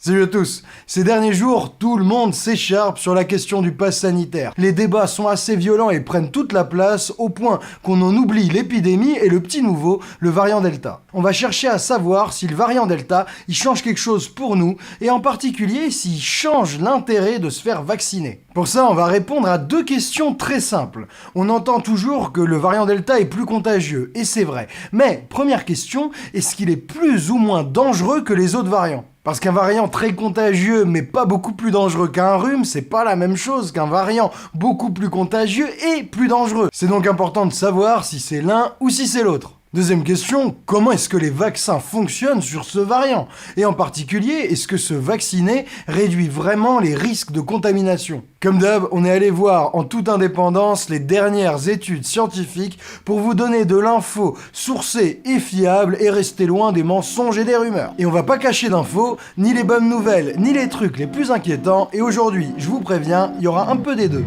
Salut à tous. Ces derniers jours, tout le monde s'écharpe sur la question du pass sanitaire. Les débats sont assez violents et prennent toute la place au point qu'on en oublie l'épidémie et le petit nouveau, le variant Delta. On va chercher à savoir si le variant Delta, il change quelque chose pour nous et en particulier s'il change l'intérêt de se faire vacciner. Pour ça, on va répondre à deux questions très simples. On entend toujours que le variant Delta est plus contagieux, et c'est vrai. Mais, première question, est-ce qu'il est plus ou moins dangereux que les autres variants ? Parce qu'un variant très contagieux mais pas beaucoup plus dangereux qu'un rhume, c'est pas la même chose qu'un variant beaucoup plus contagieux et plus dangereux. C'est donc important de savoir si c'est l'un ou si c'est l'autre. Deuxième question, comment est-ce que les vaccins fonctionnent sur ce variant ? Et en particulier, est-ce que se vacciner réduit vraiment les risques de contamination ? Comme d'hab, on est allé voir en toute indépendance les dernières études scientifiques pour vous donner de l'info sourcée et fiable et rester loin des mensonges et des rumeurs. Et on va pas cacher d'infos, ni les bonnes nouvelles, ni les trucs les plus inquiétants, et aujourd'hui, je vous préviens, il y aura un peu des deux.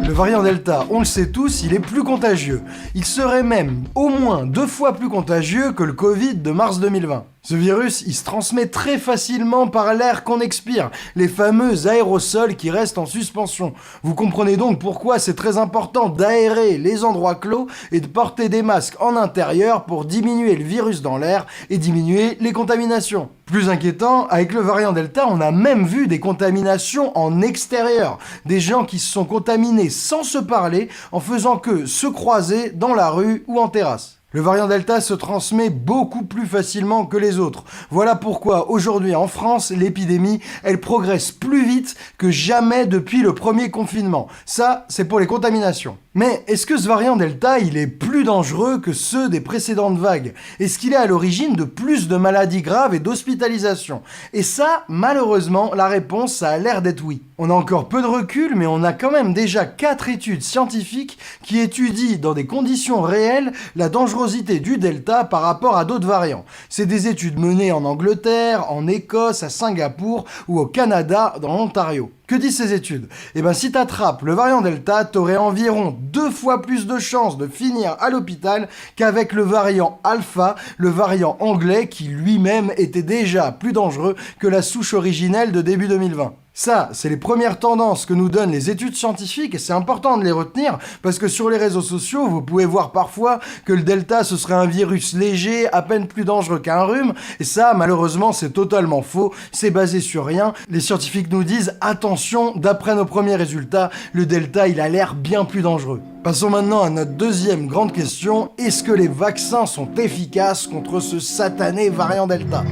Le variant Delta, on le sait tous, il est plus contagieux. Il serait même au moins 2 fois plus contagieux que le Covid de mars 2020. Ce virus, il se transmet très facilement par l'air qu'on expire, les fameux aérosols qui restent en suspension. Vous comprenez donc pourquoi c'est très important d'aérer les endroits clos et de porter des masques en intérieur pour diminuer le virus dans l'air et diminuer les contaminations. Plus inquiétant, avec le variant Delta, on a même vu des contaminations en extérieur. Des gens qui se sont contaminés sans se parler en faisant que se croiser dans la rue ou en terrasse. Le variant Delta se transmet beaucoup plus facilement que les autres. Voilà pourquoi aujourd'hui en France, l'épidémie, elle progresse plus vite que jamais depuis le premier confinement. Ça, c'est pour les contaminations. Mais est-ce que ce variant Delta, il est plus dangereux que ceux des précédentes vagues ? Est-ce qu'il est à l'origine de plus de maladies graves et d'hospitalisations ? Et ça, malheureusement, la réponse, ça a l'air d'être oui. On a encore peu de recul, mais on a quand même déjà 4 études scientifiques qui étudient dans des conditions réelles la dangerosité du Delta par rapport à d'autres variants. C'est des études menées en Angleterre, en Écosse, à Singapour ou au Canada, dans l'Ontario. Que disent ces études ? Eh ben, si t'attrapes le variant Delta, t'aurais environ 2 fois plus de chances de finir à l'hôpital qu'avec le variant Alpha, le variant anglais qui lui-même était déjà plus dangereux que la souche originelle de début 2020. Ça, c'est les premières tendances que nous donnent les études scientifiques et c'est important de les retenir parce que sur les réseaux sociaux, vous pouvez voir parfois que le Delta, ce serait un virus léger, à peine plus dangereux qu'un rhume. Et ça, malheureusement, c'est totalement faux. C'est basé sur rien. Les scientifiques nous disent, attention, d'après nos premiers résultats, le Delta, il a l'air bien plus dangereux. Passons maintenant à notre deuxième grande question. Est-ce que les vaccins sont efficaces contre ce satané variant Delta ?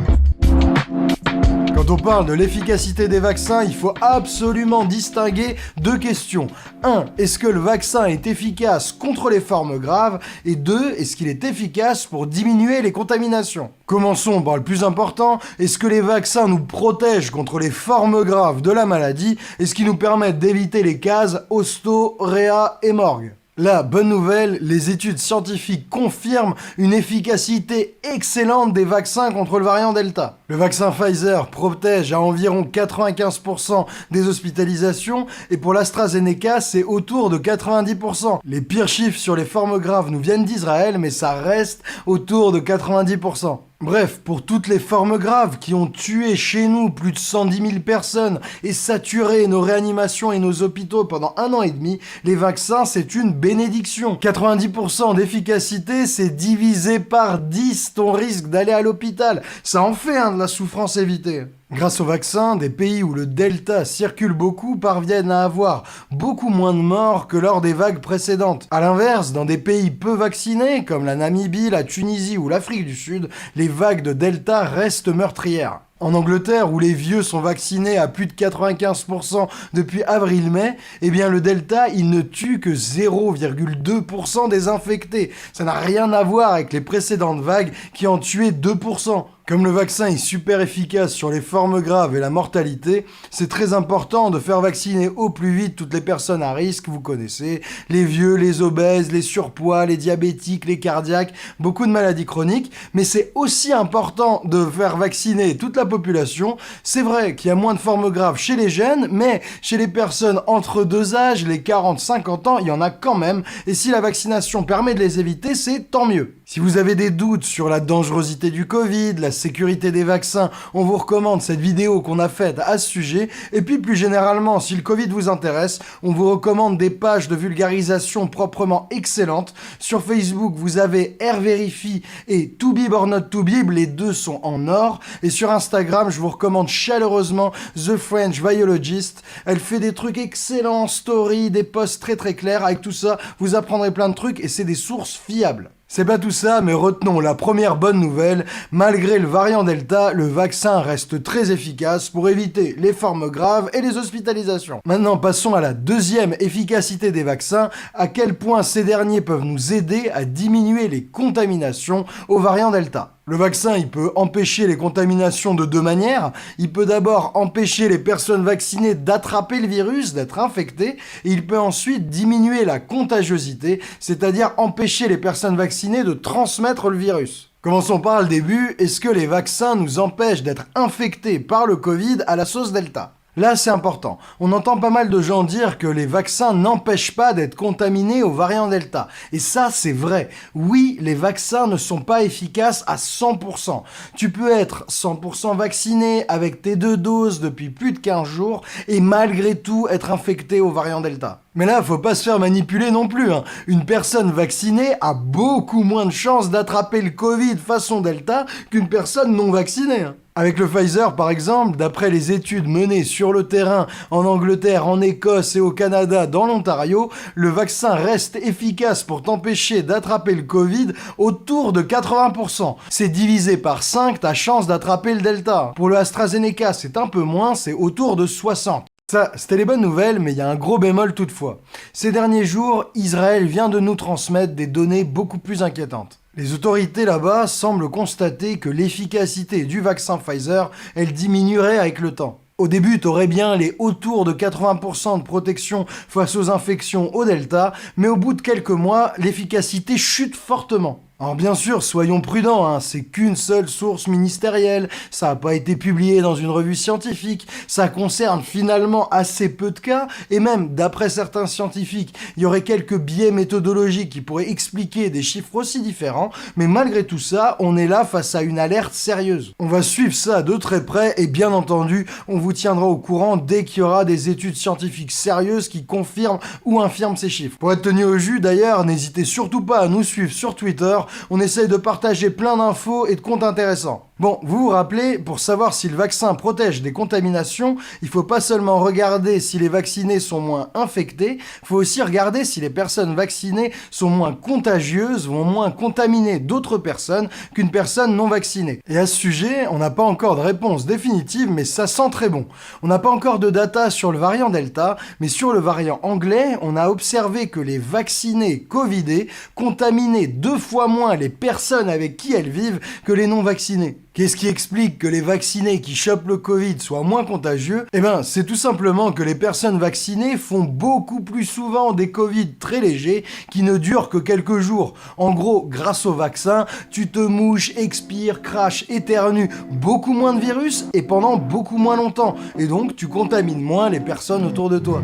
Quand on parle de l'efficacité des vaccins, il faut absolument distinguer 2 questions. 1. Est-ce que le vaccin est efficace contre les formes graves ? Et 2. Est-ce qu'il est efficace pour diminuer les contaminations ? Commençons par le plus important. Est-ce que les vaccins nous protègent contre les formes graves de la maladie ? Est-ce qu'ils nous permettent d'éviter les cases hosto, réa et morgue ? La bonne nouvelle, les études scientifiques confirment une efficacité excellente des vaccins contre le variant Delta. Le vaccin Pfizer protège à environ 95% des hospitalisations et pour l'AstraZeneca, c'est autour de 90%. Les pires chiffres sur les formes graves nous viennent d'Israël, mais ça reste autour de 90%. Bref, pour toutes les formes graves qui ont tué chez nous plus de 110 000 personnes et saturé nos réanimations et nos hôpitaux pendant 1 an et demi, les vaccins, c'est une bénédiction. 90% d'efficacité, c'est divisé par 10 ton risque d'aller à l'hôpital. Ça en fait de la souffrance évitée. Grâce aux vaccins, des pays où le Delta circule beaucoup parviennent à avoir beaucoup moins de morts que lors des vagues précédentes. A l'inverse, dans des pays peu vaccinés, comme la Namibie, la Tunisie ou l'Afrique du Sud, les vagues de Delta restent meurtrières. En Angleterre, où les vieux sont vaccinés à plus de 95% depuis avril-mai, eh bien le Delta, il ne tue que 0,2% des infectés. Ça n'a rien à voir avec les précédentes vagues qui en tuaient 2%. Comme le vaccin est super efficace sur les formes graves et la mortalité, c'est très important de faire vacciner au plus vite toutes les personnes à risque, vous connaissez, les vieux, les obèses, les surpoids, les diabétiques, les cardiaques, beaucoup de maladies chroniques, mais c'est aussi important de faire vacciner toute la population. C'est vrai qu'il y a moins de formes graves chez les jeunes, mais chez les personnes entre 2 âges, les 40-50 ans, il y en a quand même, et si la vaccination permet de les éviter, c'est tant mieux. Si vous avez des doutes sur la dangerosité du Covid, la sécurité des vaccins, on vous recommande cette vidéo qu'on a faite à ce sujet. Et puis plus généralement, si le Covid vous intéresse, on vous recommande des pages de vulgarisation proprement excellentes. Sur Facebook, vous avez AirVerify et To Bib or Not To Bib, les deux sont en or. Et sur Instagram, je vous recommande chaleureusement The French Biologist. Elle fait des trucs excellents en story, des posts très très clairs. Avec tout ça, vous apprendrez plein de trucs et c'est des sources fiables. C'est pas tout ça, mais retenons la première bonne nouvelle. Malgré le variant Delta, le vaccin reste très efficace pour éviter les formes graves et les hospitalisations. Maintenant, passons à la deuxième efficacité des vaccins, à quel point ces derniers peuvent nous aider à diminuer les contaminations au variant Delta. Le vaccin, il peut empêcher les contaminations de deux manières. Il peut d'abord empêcher les personnes vaccinées d'attraper le virus, d'être infectées, et il peut ensuite diminuer la contagiosité, c'est-à-dire empêcher les personnes vaccinées de transmettre le virus. Commençons par le début. Est-ce que les vaccins nous empêchent d'être infectés par le Covid à la sauce Delta ? Là, c'est important. On entend pas mal de gens dire que les vaccins n'empêchent pas d'être contaminés au variant Delta. Et ça, c'est vrai. Oui, les vaccins ne sont pas efficaces à 100%. Tu peux être 100% vacciné avec tes 2 doses depuis plus de 15 jours et malgré tout être infecté au variant Delta. Mais là, faut pas se faire manipuler non plus, hein. Une personne vaccinée a beaucoup moins de chances d'attraper le Covid façon Delta qu'une personne non vaccinée, hein. Avec le Pfizer, par exemple, d'après les études menées sur le terrain en Angleterre, en Écosse et au Canada, dans l'Ontario, le vaccin reste efficace pour t'empêcher d'attraper le Covid autour de 80%. C'est divisé par 5 ta chance d'attraper le Delta. Pour le AstraZeneca, c'est un peu moins, c'est autour de 60. Ça, c'était les bonnes nouvelles, mais il y a un gros bémol toutefois. Ces derniers jours, Israël vient de nous transmettre des données beaucoup plus inquiétantes. Les autorités là-bas semblent constater que l'efficacité du vaccin Pfizer, elle diminuerait avec le temps. Au début, t'aurais bien les autour de 80% de protection face aux infections au Delta, mais au bout de quelques mois, l'efficacité chute fortement. Alors bien sûr, soyons prudents, hein, c'est qu'une seule source ministérielle, ça n'a pas été publié dans une revue scientifique, ça concerne finalement assez peu de cas, et même d'après certains scientifiques, il y aurait quelques biais méthodologiques qui pourraient expliquer des chiffres aussi différents, mais malgré tout ça, on est là face à une alerte sérieuse. On va suivre ça de très près, et bien entendu, on vous tiendra au courant dès qu'il y aura des études scientifiques sérieuses qui confirment ou infirment ces chiffres. Pour être tenu au jus d'ailleurs, n'hésitez surtout pas à nous suivre sur Twitter. On essaye de partager plein d'infos et de comptes intéressants. Bon, vous vous rappelez, pour savoir si le vaccin protège des contaminations, il faut pas seulement regarder si les vaccinés sont moins infectés, il faut aussi regarder si les personnes vaccinées sont moins contagieuses, vont moins contaminer d'autres personnes qu'une personne non vaccinée. Et à ce sujet, on n'a pas encore de réponse définitive, mais ça sent très bon. On n'a pas encore de data sur le variant Delta, mais sur le variant anglais, on a observé que les vaccinés covidés contaminaient 2 fois moins les personnes avec qui elles vivent que les non vaccinés. Qu'est-ce qui explique que les vaccinés qui chopent le Covid soient moins contagieux ? Eh ben, c'est tout simplement que les personnes vaccinées font beaucoup plus souvent des Covid très légers qui ne durent que quelques jours. En gros, grâce au vaccin, tu te mouches, expires, craches, éternues beaucoup moins de virus et pendant beaucoup moins longtemps. Et donc, tu contamines moins les personnes autour de toi.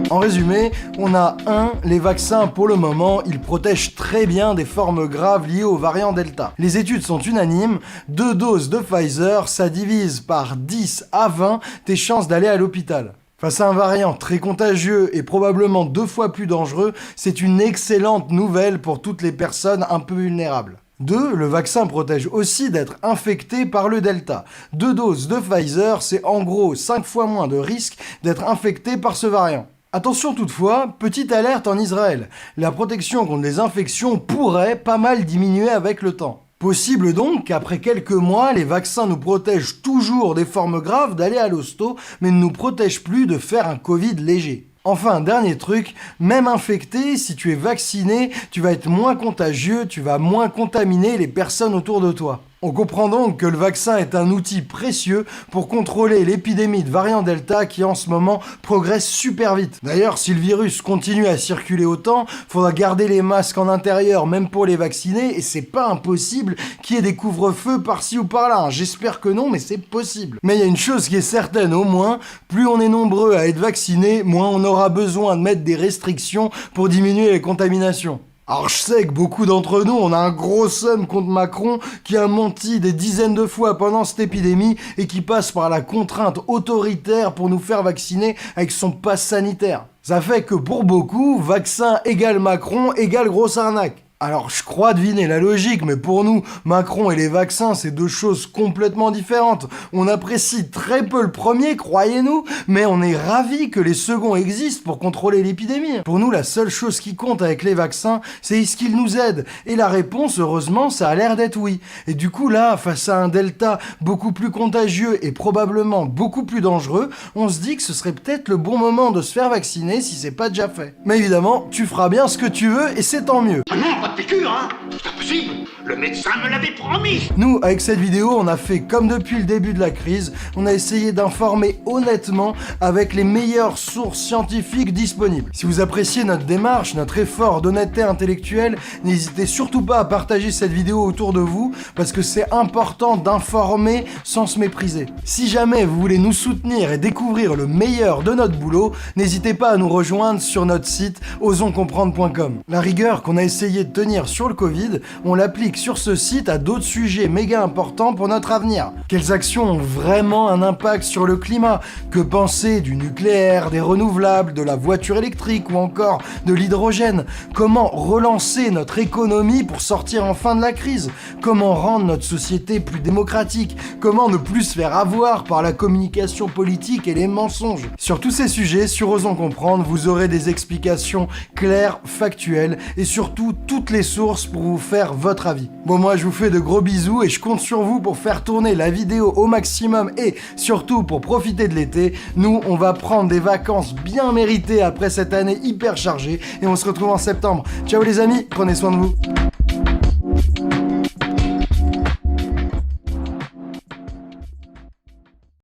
En résumé, on a 1. Les vaccins, pour le moment, ils protègent très bien des formes graves liées au variant Delta. Les études sont unanimes, 2 doses de Pfizer, ça divise par 10 à 20 tes chances d'aller à l'hôpital. Face à un variant très contagieux et probablement 2 fois plus dangereux, c'est une excellente nouvelle pour toutes les personnes un peu vulnérables. 2. Le vaccin protège aussi d'être infecté par le Delta. 2 doses de Pfizer, c'est en gros 5 fois moins de risque d'être infecté par ce variant. Attention toutefois, petite alerte en Israël. La protection contre les infections pourrait pas mal diminuer avec le temps. Possible donc qu'après quelques mois, les vaccins nous protègent toujours des formes graves d'aller à l'hosto, mais ne nous protègent plus de faire un Covid léger. Enfin, dernier truc, même infecté, si tu es vacciné, tu vas être moins contagieux, tu vas moins contaminer les personnes autour de toi. On comprend donc que le vaccin est un outil précieux pour contrôler l'épidémie de variant Delta qui en ce moment progresse super vite. D'ailleurs, si le virus continue à circuler autant, faudra garder les masques en intérieur même pour les vaccinés et c'est pas impossible qu'il y ait des couvre-feux par-ci ou par-là. J'espère que non, mais c'est possible. Mais il y a une chose qui est certaine au moins, plus on est nombreux à être vaccinés, moins on aura besoin de mettre des restrictions pour diminuer les contaminations. Alors je sais que beaucoup d'entre nous, on a un gros seum contre Macron qui a menti des dizaines de fois pendant cette épidémie et qui passe par la contrainte autoritaire pour nous faire vacciner avec son pass sanitaire. Ça fait que pour beaucoup, vaccin égale Macron égale grosse arnaque. Alors, je crois deviner la logique, mais pour nous, Macron et les vaccins, c'est deux choses complètement différentes. On apprécie très peu le premier, croyez-nous, mais on est ravis que les seconds existent pour contrôler l'épidémie. Pour nous, la seule chose qui compte avec les vaccins, c'est est-ce qu'ils nous aident. Et la réponse, heureusement, ça a l'air d'être oui. Et du coup, là, face à un Delta beaucoup plus contagieux et probablement beaucoup plus dangereux, on se dit que ce serait peut-être le bon moment de se faire vacciner si c'est pas déjà fait. Mais évidemment, tu feras bien ce que tu veux et c'est tant mieux. Ah non, pas de piqûre, hein? C'est impossible! Le médecin me l'avait promis! Nous, avec cette vidéo, on a fait comme depuis le début de la crise, on a essayé d'informer honnêtement avec les meilleures sources scientifiques disponibles. Si vous appréciez notre démarche, notre effort d'honnêteté intellectuelle, n'hésitez surtout pas à partager cette vidéo autour de vous, parce que c'est important d'informer sans se mépriser. Si jamais vous voulez nous soutenir et découvrir le meilleur de notre boulot, n'hésitez pas à nous rejoindre sur notre site osonscomprendre.com. La rigueur qu'on a essayé de tenir sur le Covid, on l'applique sur ce site à d'autres sujets méga importants pour notre avenir. Quelles actions ont vraiment un impact sur le climat? Que penser du nucléaire, des renouvelables, de la voiture électrique ou encore de l'hydrogène? Comment relancer notre économie pour sortir enfin de la crise? Comment rendre notre société plus démocratique? Comment ne plus se faire avoir par la communication politique et les mensonges? Sur tous ces sujets, sur Osons Comprendre, vous aurez des explications claires, factuelles et surtout toutes les sources pour vous faire votre avis. Bon, moi je vous fais de gros bisous et je compte sur vous pour faire tourner la vidéo au maximum et surtout pour profiter de l'été. Nous, on va prendre des vacances bien méritées après cette année hyper chargée et on se retrouve en septembre. Ciao les amis, prenez soin de vous.